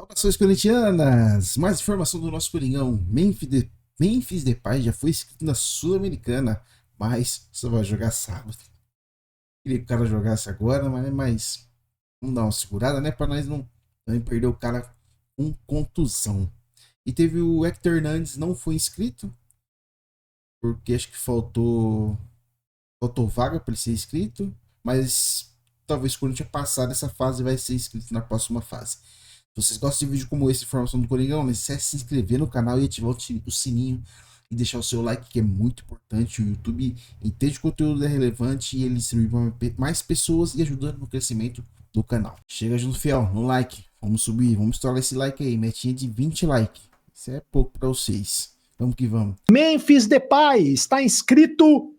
Saudações corintianas! Mais informação do nosso Coringão. Memphis Depay já foi inscrito na Sul-Americana, mas só vai jogar sábado. Queria que o cara jogasse agora, mas vamos dar uma segurada, né? Para nós não perder o cara com contusão. E teve o Hector Hernandes, não foi inscrito, porque acho que faltou vaga para ele ser inscrito, mas talvez quando a gente passar dessa fase vai ser inscrito na próxima fase. Se vocês gostam de vídeo como esse, informação do Coringão, não esquece de se inscrever no canal e ativar o sininho e deixar o seu like, que é muito importante. O YouTube entende que o conteúdo é relevante e ele distribui para mais pessoas e ajuda no crescimento do canal. Chega junto, fiel, no like. Vamos subir, vamos estourar esse like aí, metinha de 20 likes. Isso é pouco para vocês. Vamos que vamos. Memphis Depay está inscrito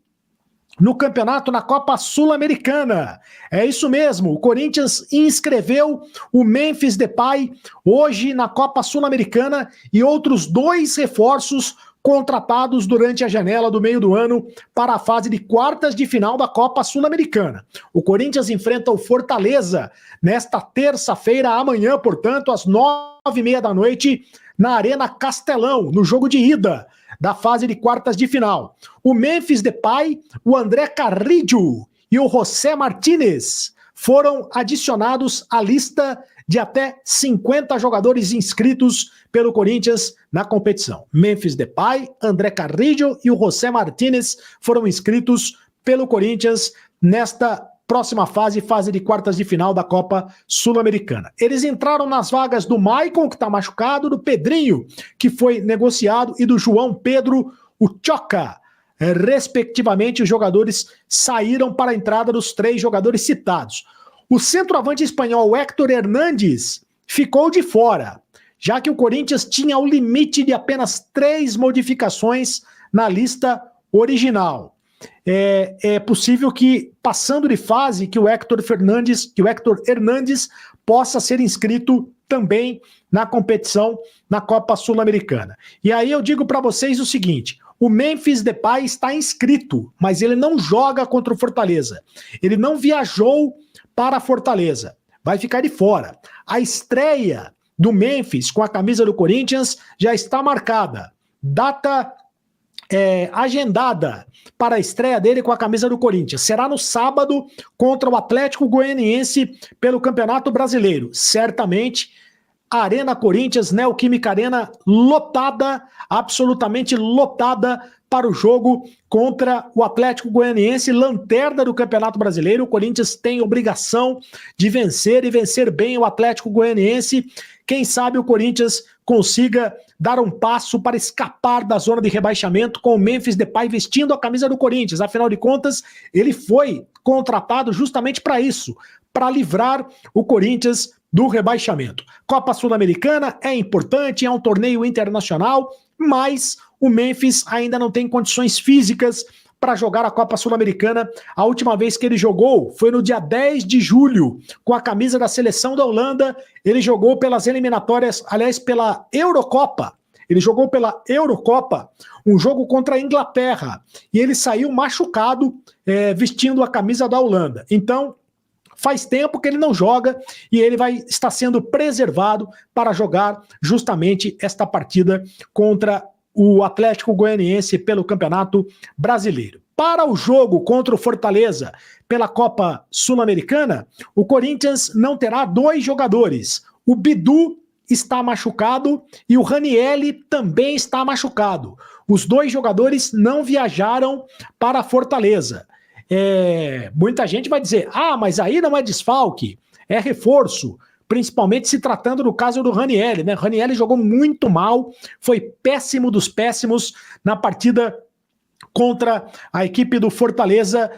no campeonato na Copa Sul-Americana. É isso mesmo, o Corinthians inscreveu o Memphis Depay hoje na Copa Sul-Americana e outros 2 reforços contratados durante a janela do meio do ano para a fase de quartas de final da Copa Sul-Americana. O Corinthians enfrenta o Fortaleza nesta terça-feira, amanhã, portanto, às 9h30 da noite, na Arena Castelão, no jogo de ida da fase de quartas de final. O Memphis Depay, o André Carrillo e o José Martínez foram adicionados à lista de até 50 jogadores inscritos pelo Corinthians na competição. Memphis Depay, André Carrillo e o José Martínez foram inscritos pelo Corinthians nesta próxima fase de quartas de final da Copa Sul-Americana. Eles entraram nas vagas do Maicon, que está machucado, do Pedrinho, que foi negociado, e do João Pedro, o Choca. Respectivamente, os jogadores saíram para a entrada dos 3 jogadores citados. O centroavante espanhol Hector Hernandes ficou de fora, já que o Corinthians tinha o limite de apenas 3 modificações na lista original. É possível que, passando de fase, que o Hector Hernandes possa ser inscrito também na competição, na Copa Sul-Americana. E aí eu digo para vocês o seguinte: o Memphis Depay está inscrito, mas ele não joga contra o Fortaleza. Ele não viajou para Fortaleza, vai ficar de fora. A estreia do Memphis com a camisa do Corinthians já está marcada. Data agendada para a estreia dele com a camisa do Corinthians. Será no sábado contra o Atlético Goianiense pelo Campeonato Brasileiro. Certamente, a Arena Corinthians, Neoquímica Arena, lotada, absolutamente lotada para o jogo contra o Atlético Goianiense, lanterna do Campeonato Brasileiro. O Corinthians tem obrigação de vencer e vencer bem o Atlético Goianiense. Quem sabe o Corinthians consiga dar um passo para escapar da zona de rebaixamento com o Memphis Depay vestindo a camisa do Corinthians. Afinal de contas, ele foi contratado justamente para isso, para livrar o Corinthians do rebaixamento. Copa Sul-Americana é importante, é um torneio internacional, mas o Memphis ainda não tem condições físicas para jogar a Copa Sul-Americana. A última vez que ele jogou foi no dia 10 de julho, com a camisa da seleção da Holanda. Ele jogou pelas eliminatórias, aliás, pela Eurocopa. Ele jogou pela Eurocopa, um jogo contra a Inglaterra, e ele saiu machucado, vestindo a camisa da Holanda. Então, faz tempo que ele não joga e ele vai estar sendo preservado para jogar justamente esta partida contra o Atlético Goianiense pelo Campeonato Brasileiro. Para o jogo contra o Fortaleza pela Copa Sul-Americana, o Corinthians não terá 2 jogadores. O Bidu está machucado e o Ranielli também está machucado. Os 2 jogadores não viajaram para Fortaleza. Muita gente vai dizer, mas aí não é desfalque, é reforço, principalmente se tratando do caso do Ranielli, né? Ranielli jogou muito mal, foi péssimo dos péssimos na partida contra a equipe do Fortaleza,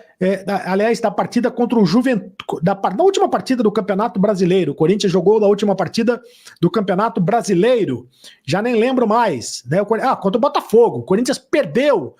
aliás, da partida contra o Juventude, na última partida do Campeonato Brasileiro. O Corinthians jogou na última partida do Campeonato Brasileiro, já nem lembro mais, né? Contra o Botafogo. O Corinthians perdeu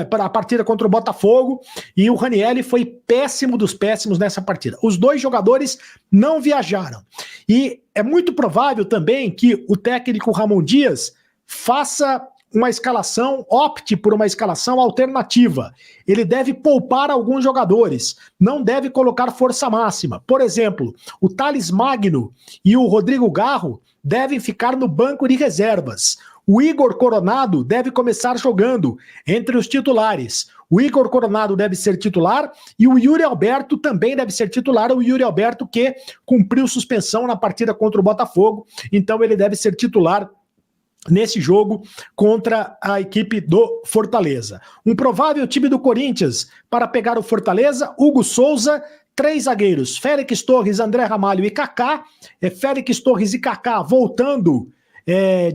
para a partida contra o Botafogo e o Ranielli foi péssimo dos péssimos nessa partida. Os 2 jogadores não viajaram. E é muito provável também que o técnico Ramon Dias faça uma escalação, opte por uma escalação alternativa. Ele deve poupar alguns jogadores, não deve colocar força máxima. Por exemplo, o Thales Magno e o Rodrigo Garro devem ficar no banco de reservas. O Igor Coronado deve começar jogando entre os titulares. O Igor Coronado deve ser titular e o Yuri Alberto também deve ser titular. O Yuri Alberto que cumpriu suspensão na partida contra o Botafogo, então ele deve ser titular nesse jogo contra a equipe do Fortaleza. Um provável time do Corinthians para pegar o Fortaleza: Hugo Souza, 3 zagueiros, Félix Torres, André Ramalho e Kaká. Félix Torres e Kaká voltando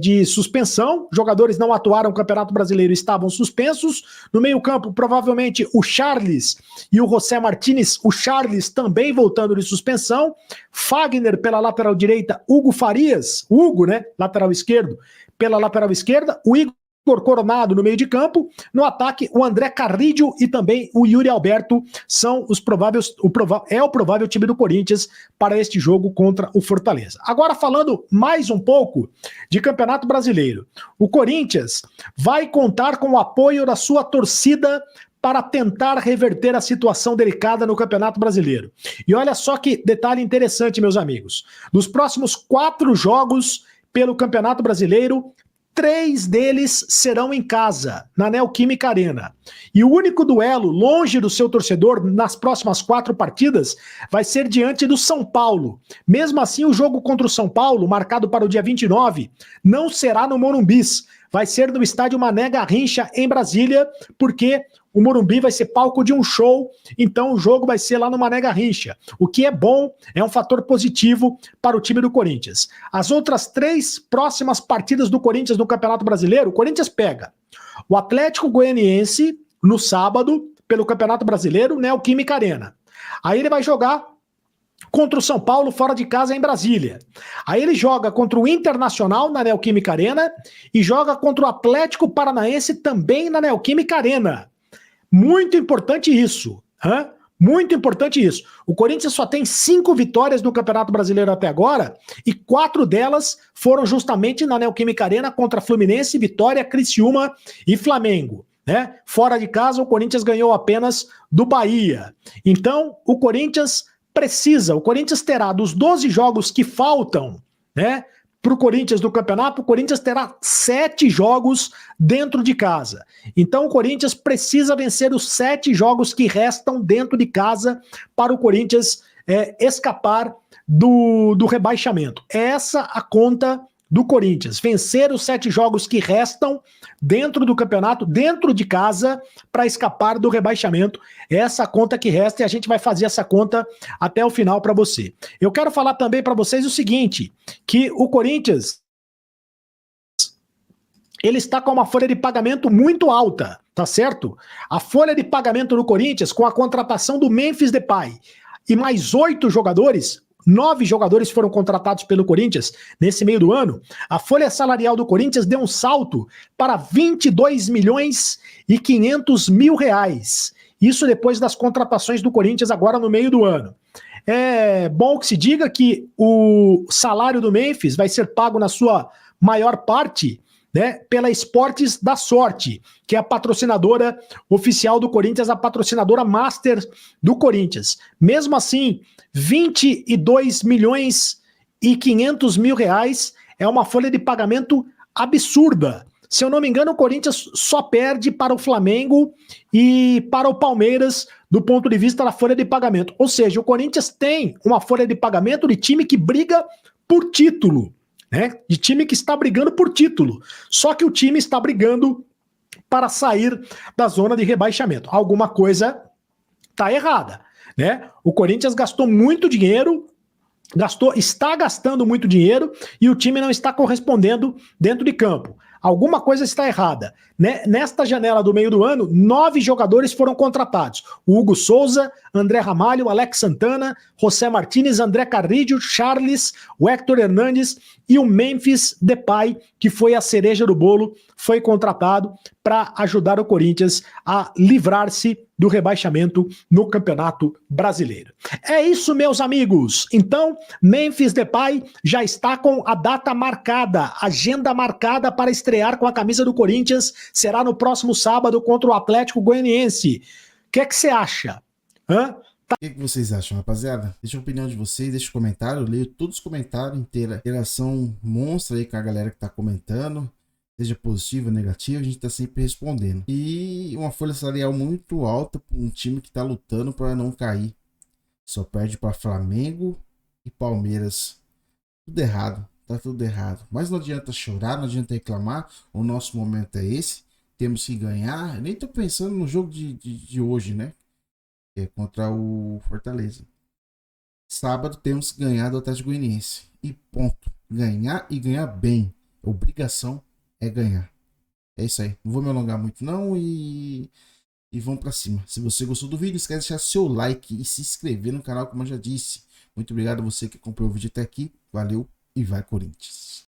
de suspensão, jogadores não atuaram no Campeonato Brasileiro, estavam suspensos. No meio-campo, provavelmente o Charles e o José Martínez, o Charles também voltando de suspensão. Fagner pela lateral direita, Hugo Farias, Hugo, né, lateral esquerdo, pela lateral esquerda, o Igor Coronado no meio de campo. No ataque, o André Carrillo e também o Yuri Alberto são os prováveis, o provável time do Corinthians para este jogo contra o Fortaleza. Agora, falando mais um pouco de Campeonato Brasileiro, o Corinthians vai contar com o apoio da sua torcida para tentar reverter a situação delicada no Campeonato Brasileiro. E olha só que detalhe interessante, meus amigos. Nos próximos 4 jogos pelo Campeonato Brasileiro, 3 deles serão em casa, na Neoquímica Arena. E o único duelo longe do seu torcedor nas próximas 4 partidas vai ser diante do São Paulo. Mesmo assim, o jogo contra o São Paulo, marcado para o dia 29, não será no Morumbi. Vai ser no estádio Mané Garrincha, em Brasília, porque o Morumbi vai ser palco de um show, então o jogo vai ser lá no Mané Garrincha. O que é bom, é um fator positivo para o time do Corinthians. As outras 3 próximas partidas do Corinthians no Campeonato Brasileiro, o Corinthians pega o Atlético Goianiense no sábado, pelo Campeonato Brasileiro, Neoquímica Arena. Aí ele vai jogar contra o São Paulo fora de casa em Brasília. Aí ele joga contra o Internacional na Neoquímica Arena e joga contra o Atlético Paranaense também na Neoquímica Arena. Muito importante isso, hein? Muito importante isso. O Corinthians só tem 5 vitórias no Campeonato Brasileiro até agora e 4 delas foram justamente na Neoquímica Arena contra Fluminense, Vitória, Criciúma e Flamengo, né? Fora de casa, o Corinthians ganhou apenas do Bahia. Então, o Corinthians terá dos 12 jogos que faltam, né, para o Corinthians do campeonato, o Corinthians terá 7 jogos dentro de casa. Então o Corinthians precisa vencer os 7 jogos que restam dentro de casa para o Corinthians escapar do rebaixamento. Essa a conta do Corinthians, vencer os 7 jogos que restam dentro do campeonato, dentro de casa, para escapar do rebaixamento. Essa a conta que resta e a gente vai fazer essa conta até o final para você. Eu quero falar também para vocês o seguinte, que o Corinthians, ele está com uma folha de pagamento muito alta, tá certo? A folha de pagamento do Corinthians, com a contratação do Memphis Depay e mais 8 jogadores, 9 jogadores foram contratados pelo Corinthians nesse meio do ano, a folha salarial do Corinthians deu um salto para 22 milhões e 500 mil reais. Isso depois das contratações do Corinthians agora no meio do ano. É bom que se diga que o salário do Memphis vai ser pago na sua maior parte, né, pela Esportes da Sorte, que é a patrocinadora oficial do Corinthians, a patrocinadora master do Corinthians. Mesmo assim, 22 milhões e 500 mil reais é uma folha de pagamento absurda. Se eu não me engano, o Corinthians só perde para o Flamengo e para o Palmeiras do ponto de vista da folha de pagamento. Ou seja, o Corinthians tem uma folha de pagamento de time que briga por título, né? De time que está brigando por título. Só que o time está brigando para sair da zona de rebaixamento. Alguma coisa está errada, né? O Corinthians gastou muito dinheiro, está gastando muito dinheiro e o time não está correspondendo dentro de campo. Alguma coisa está errada. Nesta janela do meio do ano, 9 jogadores foram contratados. O Hugo Souza, André Ramalho, Alex Santana, José Martínez, André Carrillo, Charles, o Héctor Hernández e o Memphis Depay, que foi a cereja do bolo, foi contratado para ajudar o Corinthians a livrar-se do rebaixamento no Campeonato Brasileiro. É isso, meus amigos. Então, Memphis Depay já está com a data marcada, agenda marcada para estrear estrear com a camisa do Corinthians será no próximo sábado contra o Atlético Goianiense. O que é que você acha? Hã? O que vocês acham, rapaziada? Deixa a opinião de vocês, deixa um comentário, eu leio todos os comentários, interação monstra aí com a galera que tá comentando, seja positivo ou negativo, a gente tá sempre respondendo. E uma folha salarial muito alta para um time que tá lutando para não cair. Só perde para Flamengo e Palmeiras. Tudo errado, tá tudo errado. Mas não adianta chorar, não adianta reclamar, o nosso momento é esse, temos que ganhar. Eu nem tô pensando no jogo de hoje, né? É contra o Fortaleza. Sábado temos que ganhar do Atlético Goianiense. E ponto. Ganhar e ganhar bem. Obrigação é ganhar. É isso aí. Não vou me alongar muito não e vamos pra cima. Se você gostou do vídeo, não esquece de deixar seu like e se inscrever no canal, como eu já disse. Muito obrigado a você que acompanhou o vídeo até aqui. Valeu e vai Corinthians.